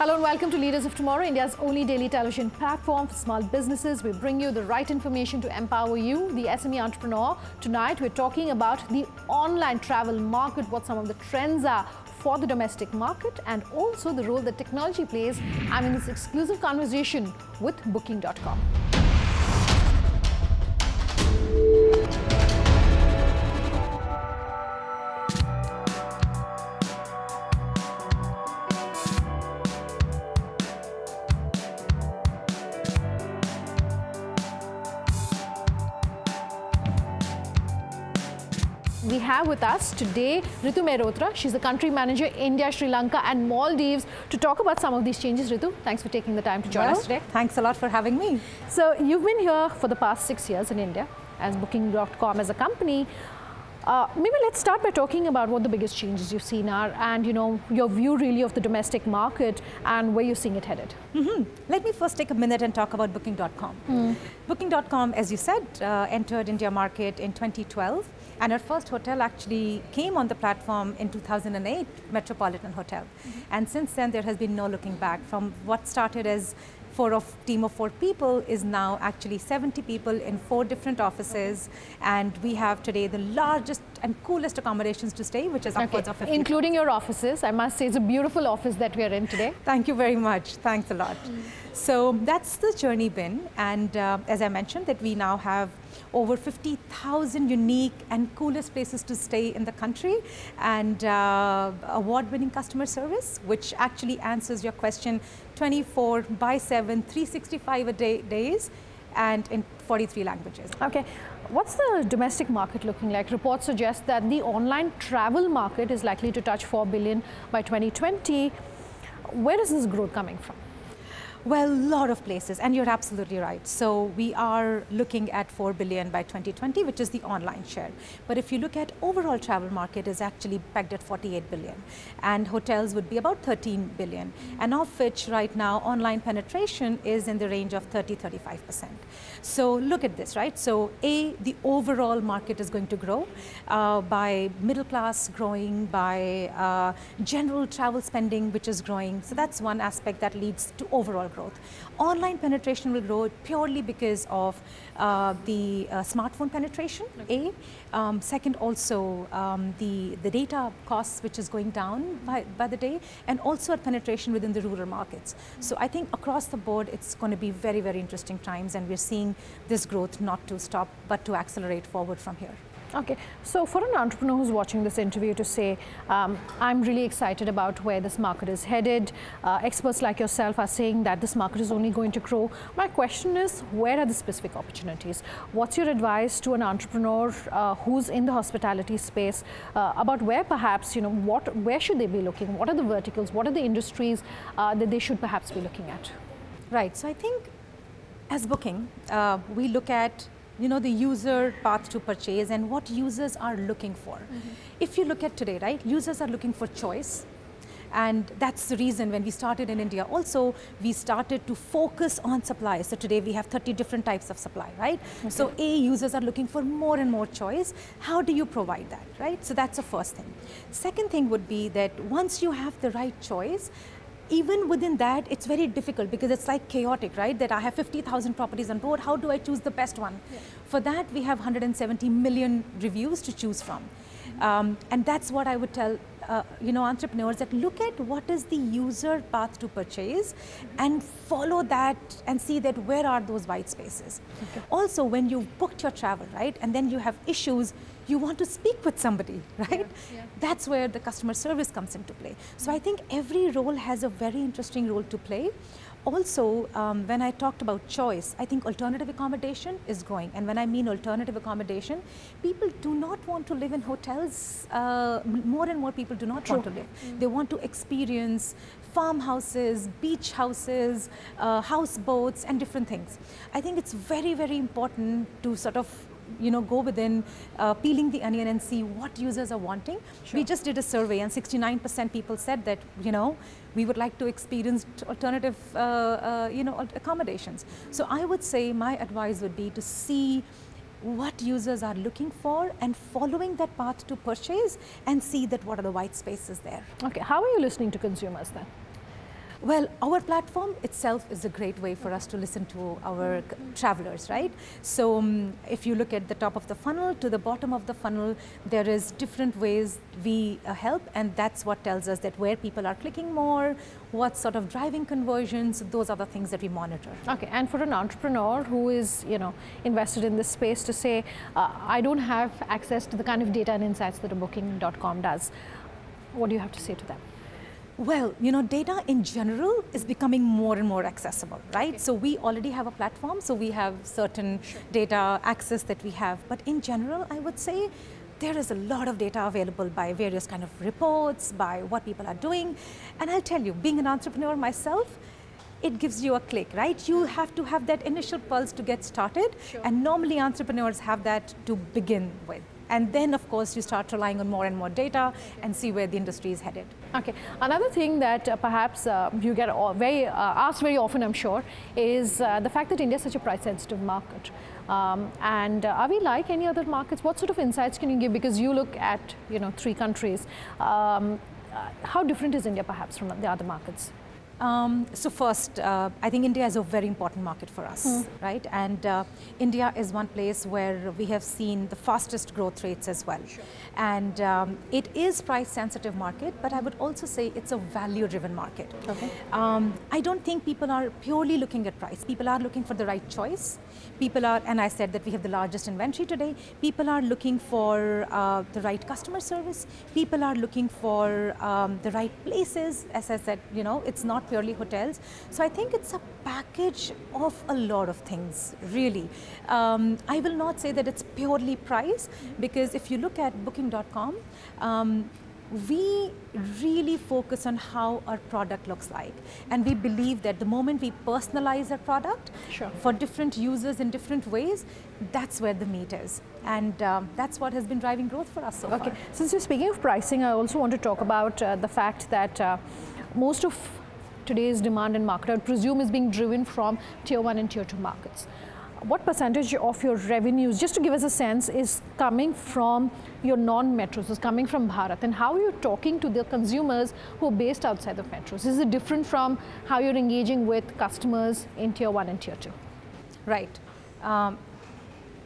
Hello and welcome to Leaders of Tomorrow, India's only daily television platform for small businesses. We bring you the right information to empower you, the SME entrepreneur. Tonight, we're talking about the online travel market, what some of the trends are for the domestic market, and also the role that technology plays. I'm in this exclusive conversation with Booking.com. We have with us today Ritu Mehrotra. She's the country manager, India, Sri Lanka and Maldives, to talk about some of these changes. Ritu, thanks for taking the time to join us today. Thanks a lot for having me. So you've been here for the past 6 years in India as Booking.com as a company. Maybe let's start by talking about what the biggest changes you've seen are, and your view really of the domestic market and where you're seeing it headed. Let me first take a minute and talk about Booking.com. Booking.com, as you said, entered India market in 2012, and our first hotel actually came on the platform in 2008, Metropolitan Hotel. And since then, there has been no looking back. From what started as team of 4 people is now actually 70 people in 4 different offices, and we have today the largest and coolest accommodations to stay, which is upwards of 50. Including your offices. I must say it's a beautiful office that we are in today. Thank you very much. Thanks a lot. So that's the journey been, and as I mentioned, that we now have over 50,000 unique and coolest places to stay in the country, and award-winning customer service, which actually answers your question 24/7, 365 days, and in 43 languages. Okay. What's the domestic market looking like? Reports suggest that the online travel market is likely to touch 4 billion by 2020. Where is this growth coming from? Well, a lot of places, and you're absolutely right. So we are looking at 4 billion by 2020, which is the online share. But if you look at overall travel market is actually pegged at 48 billion, and hotels would be about 13 billion, and of which right now online penetration is in the range of 30–35%. So look at this, right? So the overall market is going to grow by middle class growing, by general travel spending, which is growing. So that's one aspect that leads to overall growth. Online penetration will grow purely because of the smartphone penetration, second, also the data costs, which is going down by the day, and also penetration within the rural markets. So I think across the board, it's going to be very, very interesting times, and we're seeing this growth not to stop, but to accelerate forward from here. Okay, so for an entrepreneur who's watching this interview to say, I'm really excited about where this market is headed, experts like yourself are saying that this market is only going to grow. My question is, where are the specific opportunities? What's your advice to an entrepreneur who's in the hospitality space about where perhaps, where should they be looking? What are the verticals? What are the industries that they should perhaps be looking at? Right, so I think as Booking, we look at the user path to purchase and what users are looking for. If you look at today, right, users are looking for choice. And that's the reason when we started in India also, we started to focus on supply. So today we have 30 different types of supply, right? Okay. So users are looking for more and more choice. How do you provide that, right? So that's the first thing. Second thing would be that once you have the right choice, even within that, it's very difficult because it's like chaotic, right? That I have 50,000 properties on board. How do I choose the best one? Yeah. For that, we have 170 million reviews to choose from. And that's what I would tell entrepreneurs, that look at what is the user path to purchase and follow that and see that where are those white spaces. Okay. Also, when you've booked your travel, right, and then you have issues, you want to speak with somebody, right? Yeah. That's where the customer service comes into play. So I think every role has a very interesting role to play. Also, when I talked about choice, I think alternative accommodation is growing. And when I mean alternative accommodation, people do not want to live in hotels. More and more people do not want to live. They want to experience farmhouses, beach houses, houseboats, and different things. I think it's very, very important to sort of go within peeling the onion and see what users are wanting. Sure. We just did a survey, and 69% people said that we would like to experience alternative accommodations. So I would say my advice would be to see what users are looking for and following that path to purchase and see that what are the white spaces there. Okay, how are you listening to consumers then? Well, our platform itself is a great way for us to listen to our travelers, right? So if you look at the top of the funnel to the bottom of the funnel, there is different ways we help, and that's what tells us that where people are clicking more, what sort of driving conversions, those are the things that we monitor. Okay, and for an entrepreneur who is, invested in this space to say, I don't have access to the kind of data and insights that a Booking.com does, what do you have to say to them? Well, data in general is becoming more and more accessible, right? Okay. So we already have a platform, so we have certain data access that we have. But in general, I would say there is a lot of data available by various kind of reports, by what people are doing. And I'll tell you, being an entrepreneur myself, it gives you a click, right? You have to have that initial pulse to get started. Sure. And normally entrepreneurs have that to begin with. And then, of course, you start relying on more and more data and see where the industry is headed. Okay. Another thing that perhaps you get asked very often, I'm sure, is the fact that India is such a price-sensitive market. And are we like any other markets? What sort of insights can you give? Because you look at 3 countries. How different is India perhaps from the other markets? So first, I think India is a very important market for us, right? And India is one place where we have seen the fastest growth rates as well. Sure. And it is price-sensitive market, but I would also say it's a value-driven market. Okay. I don't think people are purely looking at price. People are looking for the right choice. People are, and I said that we have the largest inventory today. People are looking for the right customer service. People are looking for the right places. As I said, it's not purely hotels. So I think it's a package of a lot of things, really. I will not say that it's purely price, because if you look at Booking.com, we really focus on how our product looks like. And we believe that the moment we personalize our product for different users in different ways, that's where the meat is. And that's what has been driving growth for us so far. Okay, since you're speaking of pricing, I also want to talk about the fact that most of today's demand in market, I would presume, is being driven from tier 1 and tier 2 markets. What percentage of your revenues, just to give us a sense, is coming from your non-metros, is coming from Bharat? And how are you talking to the consumers who are based outside of metros? Is it different from how you're engaging with customers in tier 1 and tier 2? Right.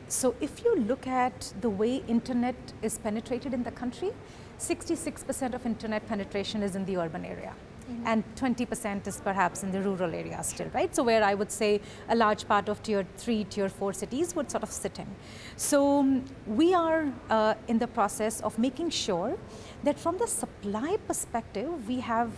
So if you look at the way internet is penetrated in the country, 66% of internet penetration is in the urban area. And 20% is perhaps in the rural areas still, right? So where I would say a large part of tier 3, tier 4 cities would sort of sit in. So we are in the process of making sure that from the supply perspective, we have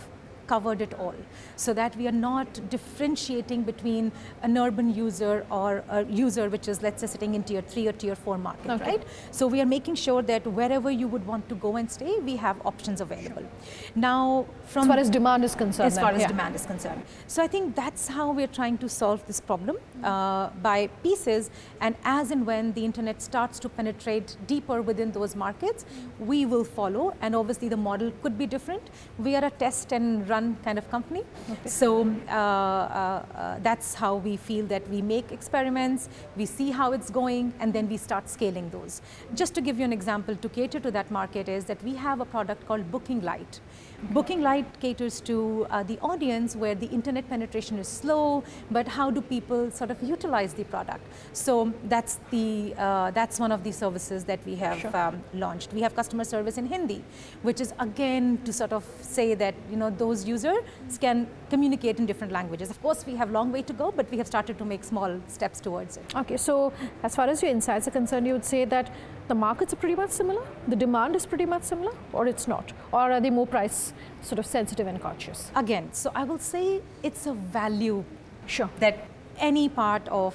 covered it all, so that we are not differentiating between an urban user or a user which is, let's say, sitting in tier 3 or tier 4 market, right? So we are making sure that wherever you would want to go and stay, we have options available. Now, as far as demand is concerned. As far as demand is concerned. So I think that's how we're trying to solve this problem by pieces, and as and when the internet starts to penetrate deeper within those markets, we will follow, and obviously the model could be different. We are a test and run kind of company. Okay. So that's how we feel that we make experiments, we see how it's going, and then we start scaling those. Just to give you an example to cater to that market is that we have a product called Booking Lite. Booking Lite caters to the audience where the internet penetration is slow, but how do people sort of utilize the product? So that's one of the services that we have launched. We have customer service in Hindi, which is again to sort of say that those users can communicate in different languages. Of course, we have a long way to go, but we have started to make small steps towards it. Okay, so as far as your insights are concerned, you would say that the markets are pretty much similar, the demand is pretty much similar, or it's not? Or are they more price sort of sensitive and conscious? Again, so I will say it's a value that any part of,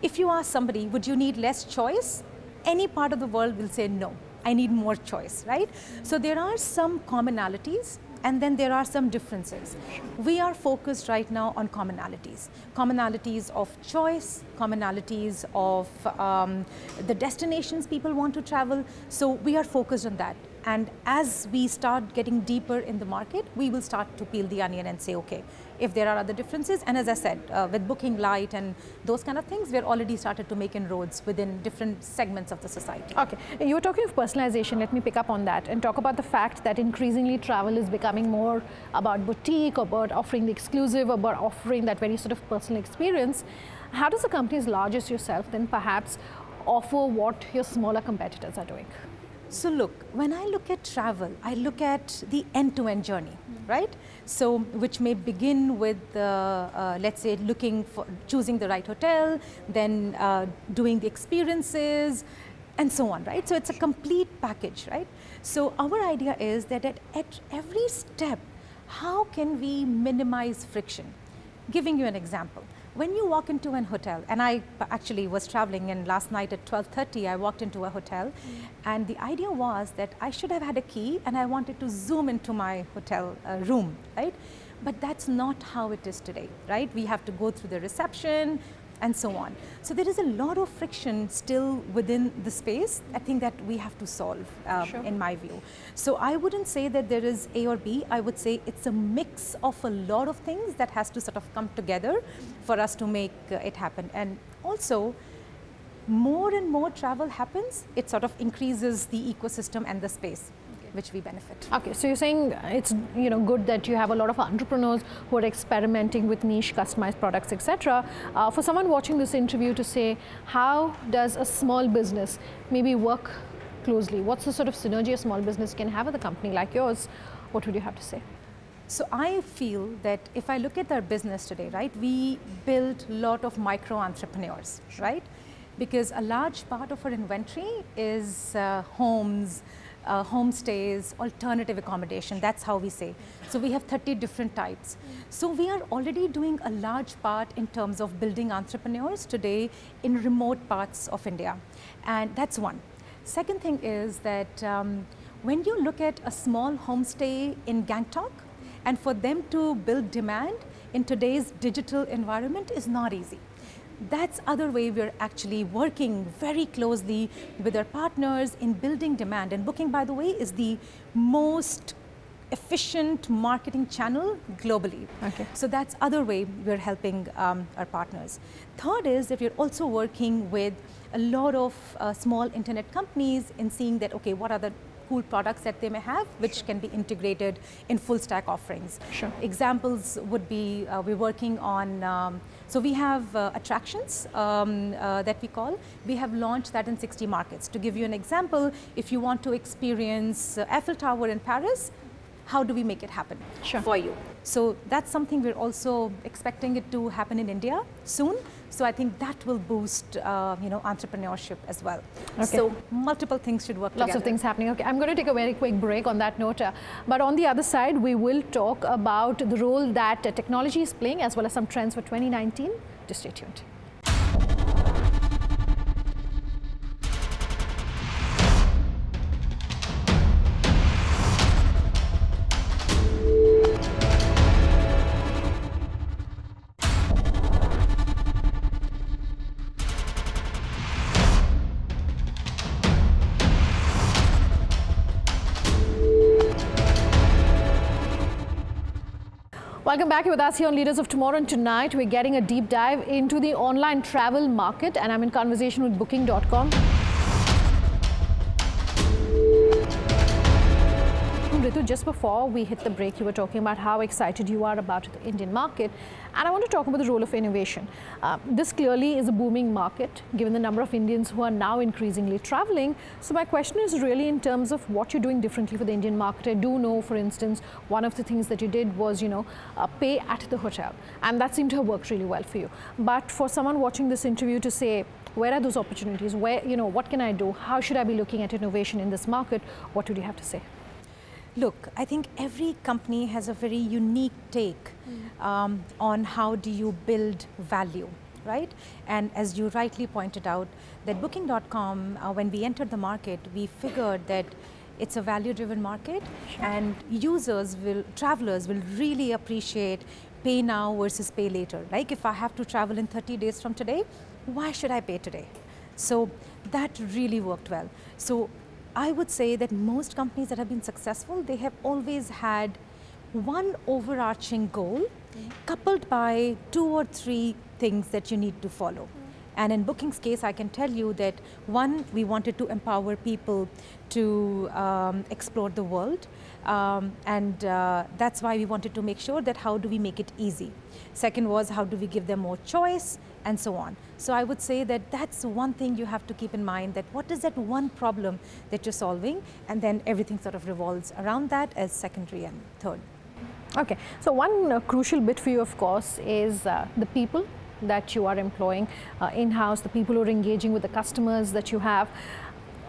if you ask somebody, would you need less choice? Any part of the world will say no, I need more choice, right? So there are some commonalities, and then there are some differences. We are focused right now on commonalities. Commonalities of choice, commonalities of the destinations people want to travel. So we are focused on that. And as we start getting deeper in the market, we will start to peel the onion and say, okay, if there are other differences. And as I said, with Booking Lite and those kind of things, we're already started to make inroads within different segments of the society. Okay, you were talking of personalization. Let me pick up on that and talk about the fact that increasingly travel is becoming more about boutique, about offering the exclusive, about offering that very sort of personal experience. How does a company as large as yourself then perhaps offer what your smaller competitors are doing? So look, when I look at travel, I look at the end-to-end journey, right? So which may begin with, let's say, choosing the right hotel, then doing the experiences, and so on, right? So it's a complete package, right? So our idea is that at every step, how can we minimize friction? Giving you an example. When you walk into an hotel, and I actually was traveling, and last night at 12:30 I walked into a hotel, and the idea was that I should have had a key and I wanted to zoom into my hotel room, right? But that's not how it is today, right? We have to go through the reception and so on. So there is a lot of friction still within the space, I think, that we have to solve, in my view. So I wouldn't say that there is A or B, I would say it's a mix of a lot of things that has to sort of come together for us to make it happen. And also, more and more travel happens, it sort of increases the ecosystem and the space, which we benefit. Okay, so you're saying it's good that you have a lot of entrepreneurs who are experimenting with niche, customized products, etc. For someone watching this interview to say, how does a small business maybe work closely? What's the sort of synergy a small business can have with a company like yours? What would you have to say? So I feel that if I look at our business today, right, we build a lot of micro entrepreneurs, right? Because a large part of our inventory is homes, homestays, alternative accommodation, that's how we say. So we have 30 different types. So we are already doing a large part in terms of building entrepreneurs today in remote parts of India. And that's one. Second thing is that when you look at a small homestay in Gangtok, and for them to build demand in today's digital environment is not easy. That's other way we're actually working very closely with our partners in building demand. And Booking, by the way, is the most efficient marketing channel globally. Okay. So that's other way we're helping our partners. Third is that we're also working with a lot of small internet companies in seeing that, okay, what are the cool products that they may have, which can be integrated in full stack offerings. Sure. Examples would be, we're working on, so we have attractions that we call. We have launched that in 60 markets. To give you an example, if you want to experience Eiffel Tower in Paris, how do we make it happen for you? So that's something we're also expecting it to happen in India soon. So I think that will boost, entrepreneurship as well. Okay. So multiple things should work together. Lots of things happening. Okay, I'm going to take a very quick break on that note. But on the other side, we will talk about the role that technology is playing as well as some trends for 2019. Just stay tuned. Welcome back. You're with us here on Leaders of Tomorrow, and tonight we're getting a deep dive into the online travel market, and I'm in conversation with Booking.com. Ritu, just before we hit the break, you were talking about how excited you are about the Indian market, and I want to talk about the role of innovation. This clearly is a booming market, given the number of Indians who are now increasingly traveling. So my question is really in terms of what you're doing differently for the Indian market. I do know, for instance, one of the things that you did was, pay at the hotel, and that seemed to have worked really well for you. But for someone watching this interview to say, where are those opportunities? Where, what can I do? How should I be looking at innovation in this market? What would you have to say? Look, I think every company has a very unique take on how do you build value, right? And as you rightly pointed out, that Booking.com, when we entered the market, we figured that it's a value-driven market, and travelers will really appreciate pay now versus pay later. Like if I have to travel in 30 days from today, why should I pay today? So that really worked well. So I would say that most companies that have been successful, they have always had one overarching goal coupled by 2 or 3 things that you need to follow. And in Booking's case, I can tell you that one, we wanted to empower people to explore the world. That's why we wanted to make sure that how do we make it easy. Second was how do we give them more choice, and so on. So I would say that that's one thing you have to keep in mind, that what is that one problem that you're solving, and then everything sort of revolves around that as secondary and third. Okay, so one crucial bit for you, of course, is the people that you are employing in-house, the people who are engaging with the customers that you have.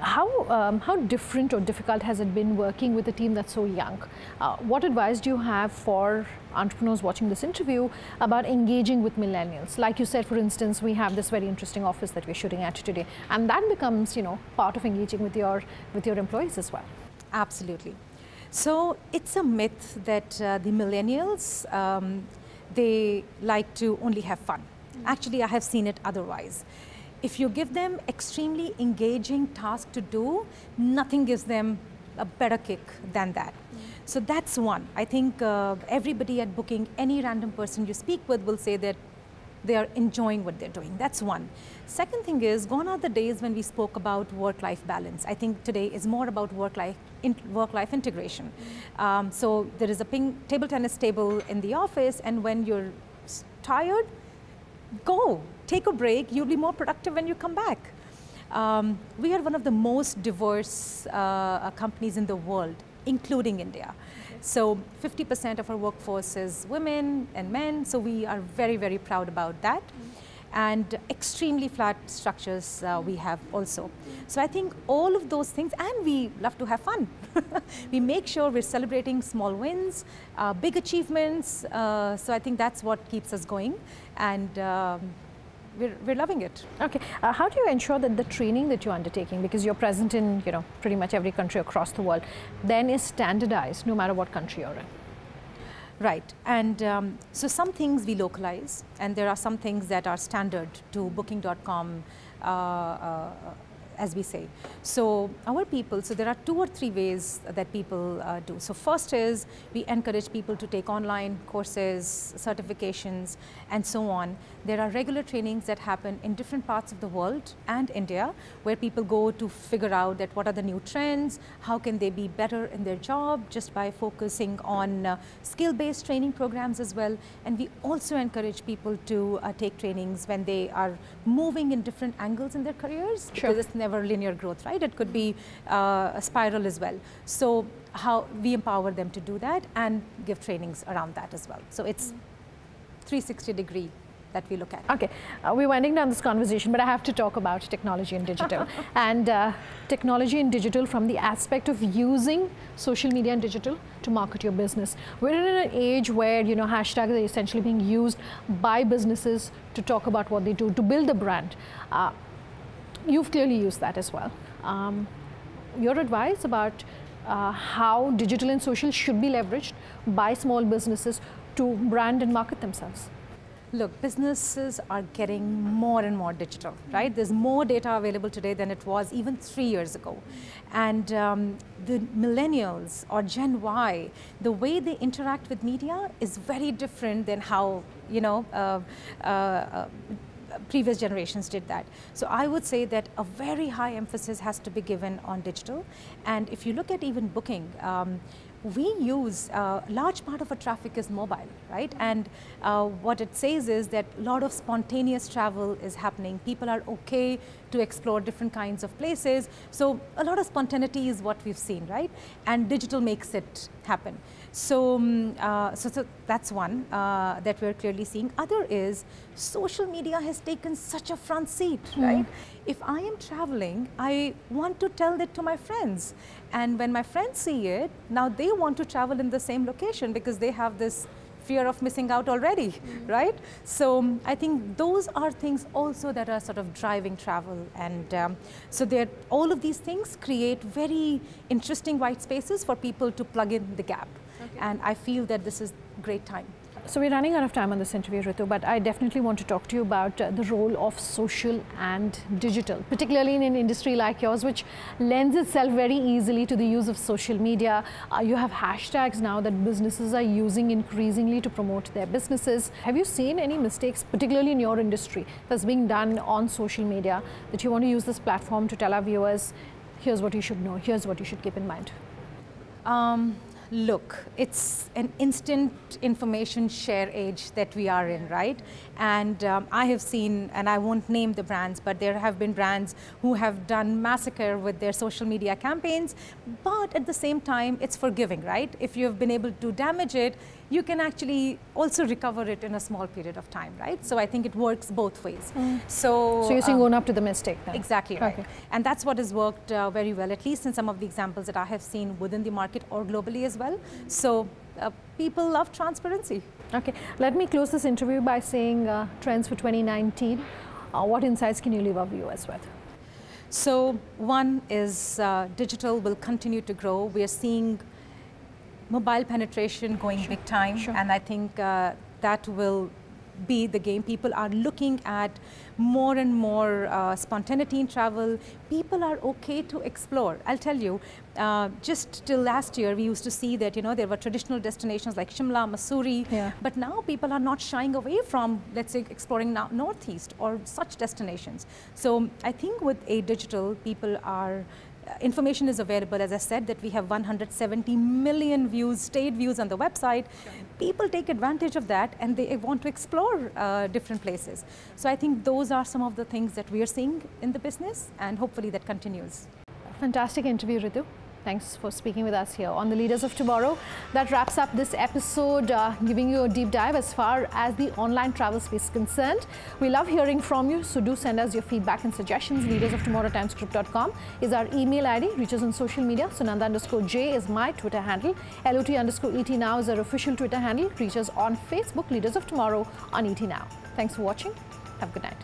How different or difficult has it been working with a team that's so young? What advice do you have for entrepreneurs watching this interview about engaging with millennials? Like you said, for instance, we have this very interesting office that we're shooting at today, and that becomes, part of engaging with your employees as well. Absolutely. So it's a myth that the millennials, they like to only have fun. Actually, I have seen it otherwise. If you give them extremely engaging tasks to do, nothing gives them a better kick than that. So that's one. I think everybody at Booking, any random person you speak with will say that they are enjoying what they're doing. That's one. Second thing is, gone are the days when we spoke about work-life balance. I think today is more about work-life integration. So there is a table tennis table in the office, and when you're tired, go, take a break, you'll be more productive when you come back. We are one of the most diverse companies in the world, including India. So 50% of our workforce is women and men, so we are very, very proud about that. And extremely flat structures we have also. So I think all of those things, and we love to have fun. We make sure we're celebrating small wins, big achievements. So I think that's what keeps us going, and we're loving it. Okay, how do you ensure that the training that you're undertaking, because you're present in pretty much every country across the world, then is standardized no matter what country you're in? Right, and so some things we localize, and there are some things that are standard to Booking.com, as we say. So our people, so there are 2 or 3 ways that people do. So first is we encourage people to take online courses, certifications, and so on. There are regular trainings that happen in different parts of the world and India, where people go to figure out that what are the new trends, how can they be better in their job, just by focusing on skill-based training programs as well. And we also encourage people to take trainings when they are moving in different angles in their careers. Sure. Because it's never linear growth, right? It could be a spiral as well. So how we empower them to do that and give trainings around that as well. So it's 360-degree that we look at. Okay, we're winding down this conversation, but I have to talk about technology and digital. And technology and digital from the aspect of using social media and digital to market your business. We're in an age where, hashtags are essentially being used by businesses to talk about what they do, to build a brand. You've clearly used that as well. Your advice about how digital and social should be leveraged by small businesses to brand and market themselves? Look, businesses are getting more and more digital, right? There's more data available today than it was even 3 years ago. And the millennials or Gen Y, the way they interact with media is very different than how, previous generations did that. So I would say that a very high emphasis has to be given on digital. And if you look at even Booking, we use, a large part of our traffic is mobile, right? And what it says is that a lot of spontaneous travel is happening. People are okay to explore different kinds of places. So a lot of spontaneity is what we've seen, right? And digital makes it happen. So, so that's one that we're clearly seeing. Other is social media has taken such a front seat, right? If I am traveling, I want to tell that to my friends. And when my friends see it, now they want to travel in the same location because they have this fear of missing out already, right? So I think those are things also that are sort of driving travel. And so all of these things create very interesting white spaces for people to plug in the gap. Okay. And I feel that this is a great time. So we're running out of time on this interview, Ritu, but I definitely want to talk to you about the role of social and digital, particularly in an industry like yours, which lends itself very easily to the use of social media. You have hashtags now that businesses are using increasingly to promote their businesses. Have you seen any mistakes, particularly in your industry, that's being done on social media, that you want to use this platform to tell our viewers, here's what you should know, here's what you should keep in mind? Look, it's an instant information share age that we are in, right? And I have seen, and I won't name the brands, but there have been brands who have done massacre with their social media campaigns, but at the same time, it's forgiving, right? If you've been able to damage it, you can actually also recover it in a small period of time, right? So I think it works both ways. So you're saying own up to the mistake then? Exactly right. Okay. And that's what has worked very well, at least in some of the examples that I have seen within the market or globally as well. So people love transparency. Okay, let me close this interview by saying trends for 2019. What insights can you leave our viewers with? So one is digital will continue to grow. We are seeing mobile penetration going big time, and I think that will be the game. People are looking at more and more spontaneity in travel. People are okay to explore. I'll tell you, just till last year, we used to see that, there were traditional destinations like Shimla, Mussoorie, but now people are not shying away from, let's say, exploring now Northeast or such destinations. So I think with a digital, people are information is available. As I said, that we have 170 million views, stayed views on the website. People take advantage of that and they want to explore different places. So I think those are some of the things that we are seeing in the business, and hopefully that continues. Fantastic interview, Ritu. Thanks for speaking with us here on the Leaders of Tomorrow. That wraps up this episode, giving you a deep dive as far as the online travel space is concerned. We love hearing from you, so do send us your feedback and suggestions. leadersoftomorrow@timesgroup.com is our email ID. Reach us on social media. Sunanda_J is my Twitter handle. LOT_ET Now is our official Twitter handle. Reach us on Facebook, Leaders of Tomorrow on ET Now. Thanks for watching. Have a good night.